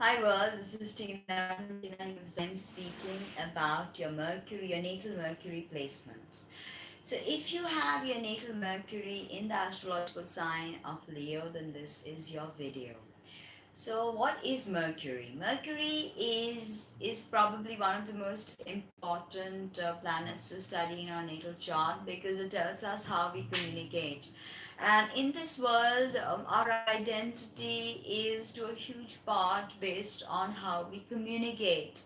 Hi world, this is Tina from Tina I'm speaking about your Mercury, your natal Mercury placements. So if you have your natal Mercury in the astrological sign of Leo, then this is your video. So what is Mercury? Mercury is probably one of the most important planets to study in our natal chart because it tells us how we communicate. And in this world, our identity is to a huge part based on how we communicate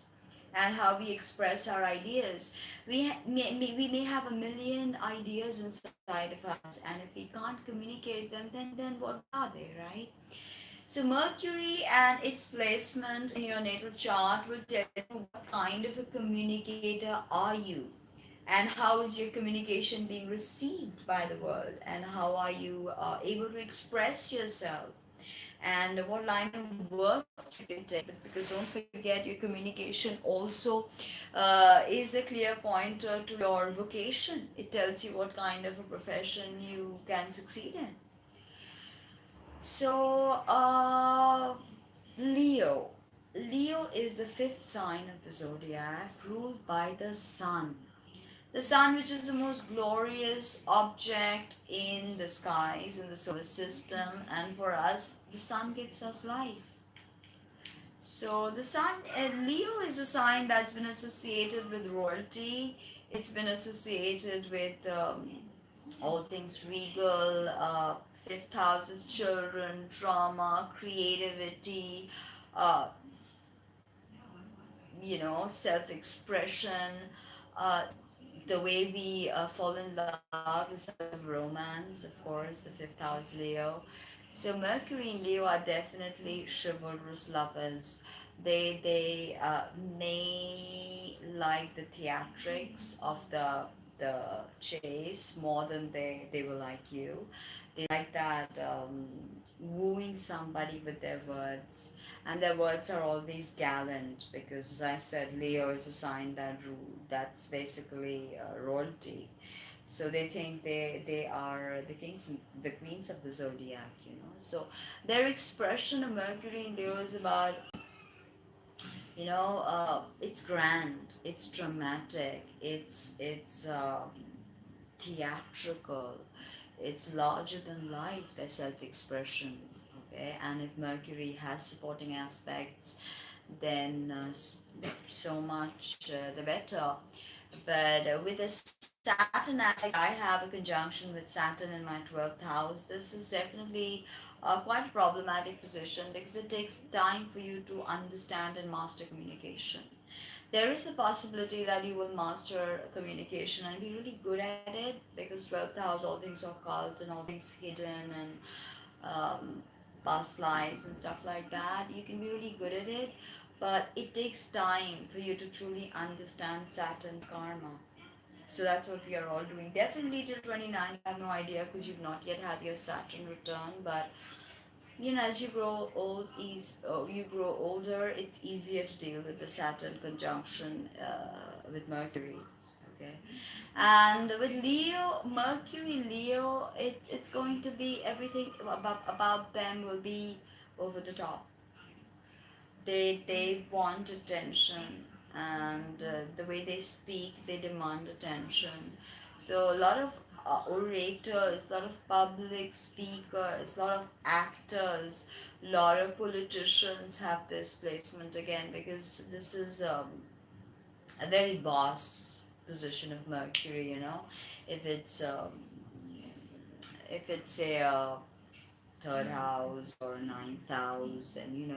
and how we express our ideas. We may have a million ideas inside of us, and if we can't communicate them, then what good are they, right? So Mercury and its placement in your natal chart will tell you what kind of a communicator are you, and how is your communication being received by the world, and how are you able to express yourself, and what line of work you can take. But because don't forget, your communication also is a clear pointer to your vocation. It tells you what kind of a profession you can succeed in. So, Leo. Leo is the fifth sign of the zodiac, ruled by the sun. The sun, which is the most glorious object in the skies, in the solar system, and for us, the sun gives us life. So, the sun, Leo is a sign that's been associated with royalty, it's been associated with all things regal, fifth house of children, drama, creativity, uh, self-expression. Uh, the way we fall in love is a sign of romance, of course, the fifth house Leo. So Mercury and Leo are definitely chivalrous lovers. They may like the theatrics of the chase more than they will like you. They like that wooing somebody with their words, and their words are always gallant because, as I said, Leo is a sign that's basically royalty. So they think they are the kings and the queens of the zodiac, so their expression of Mercury in Leo is about, it's grand, it's dramatic, it's theatrical, it's larger than life, their self-expression. Okay, and if Mercury has supporting aspects, then so much the better. But with the Saturn aspect, I have a conjunction with Saturn in my 12th house. This is definitely quite a problematic position because it takes time for you to understand and master communication. There is a possibility that you will master communication and be really good at it because 12th house, all things occult and all things hidden and um, past lives and stuff like that. You can be really good at it, but it takes time for you to truly understand Saturn's karma. So that's what we are all doing. Definitely till 29, you have no idea because you've not yet had your Saturn return. But as you grow you grow older, it's easier to deal with the Saturn conjunction with Mercury. Okay, and with Leo, Mercury Leo, it's going to be everything about them will be over the top. They want attention, and the way they speak, they demand attention. So a lot of orators, a lot of public speakers, a lot of actors, a lot of politicians have this placement again because this is a very boss position of Mercury. If it's a third house or ninth house, then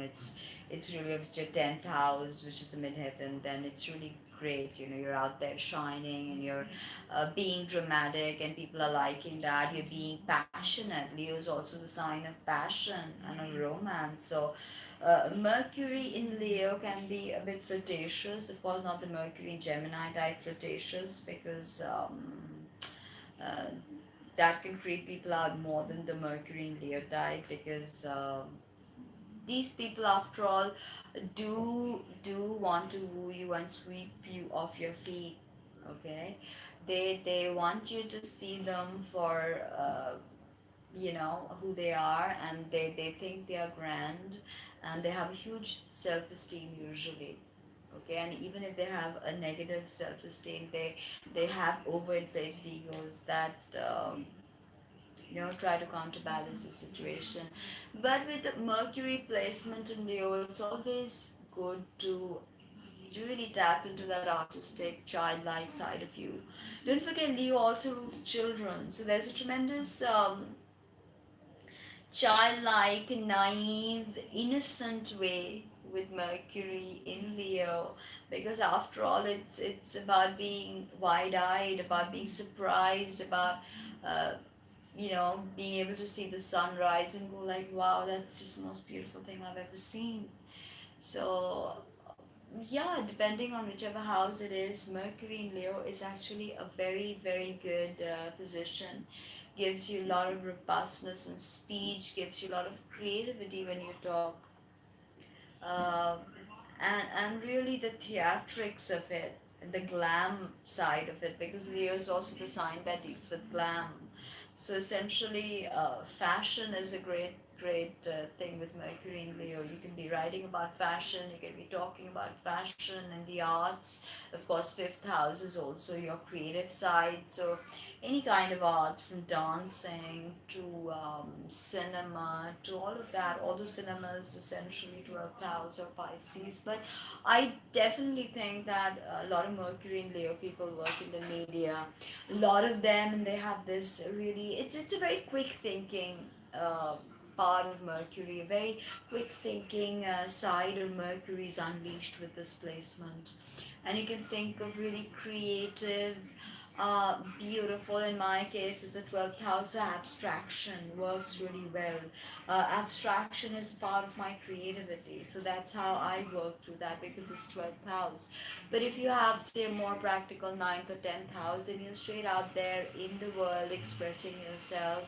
it's really, if it's your 10th house, which is the midheaven, then it's really great. You're out there shining, and you're being dramatic, and people are liking that. You're being passionate. Leo is also the sign of passion and of romance. So Mercury in Leo can be a bit flirtatious. Of course, not the Mercury in Gemini type flirtatious, because uh, that can creep people out more than the Mercury in Leo type, because these people, after all, do want to woo you and sweep you off your feet. Okay, they want you to see them for who they are, and they think they are grand, and they have a huge self-esteem usually. Okay, and even if they have a negative self-esteem, they have overinflated egos that try to counterbalance the situation. But with the Mercury placement in Leo, it's always good to really tap into that artistic, childlike side of you. Don't forget, Leo also rules children, so there's a tremendous childlike, naive, innocent way with Mercury in Leo, because after all, it's about being wide-eyed, about being surprised, about uh, being able to see the sunrise and go like, wow, that's just the most beautiful thing I've ever seen. So yeah, depending on whichever house it is, Mercury in Leo is actually a very, very good position. Gives you a lot of robustness and speech, gives you a lot of creativity when you talk. Uh, and really the theatrics of it, the glam side of it, because Leo is also the sign that deals with glam. So essentially, fashion is a great thing with Mercury in Leo. You can be writing about fashion, you can be talking about fashion and the arts. Of course, fifth house is also your creative side. So any kind of arts, from dancing to cinema to all of that. Although cinema is essentially 12th house or Pisces, but I definitely think that a lot of Mercury and Leo people work in the media. A lot of them, and they have this really. It's a very quick thinking. Part of Mercury, a very quick thinking side of Mercury is unleashed with this placement, and you can think of really creative, beautiful. In my case, is the 12th house, so abstraction works really well. Abstraction is part of my creativity, so that's how I work through that, because it's 12th house. But if you have, say, a more practical ninth or 10th house, then you're straight out there in the world expressing yourself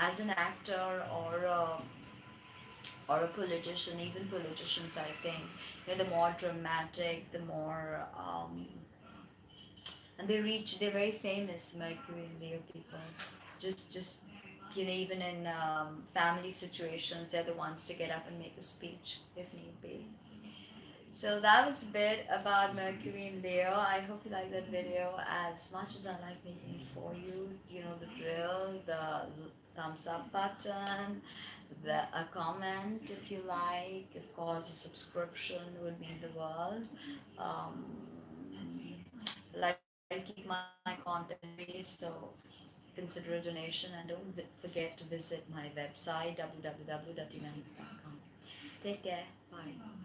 as an actor or a politician. Even politicians, I think, the more dramatic, the more and they're very famous, Mercury and Leo people. Just even in family situations, they're the ones to get up and make a speech if need be. So that was a bit about Mercury and Leo. I hope you like that video as much as I like making it for you. You know the drill, the thumbs up button, a comment if you like. Of course, a subscription would mean the world. Um, like to keep my content free, so consider a donation, and don't forget to visit my website www.dinamics.com. Take care. Bye.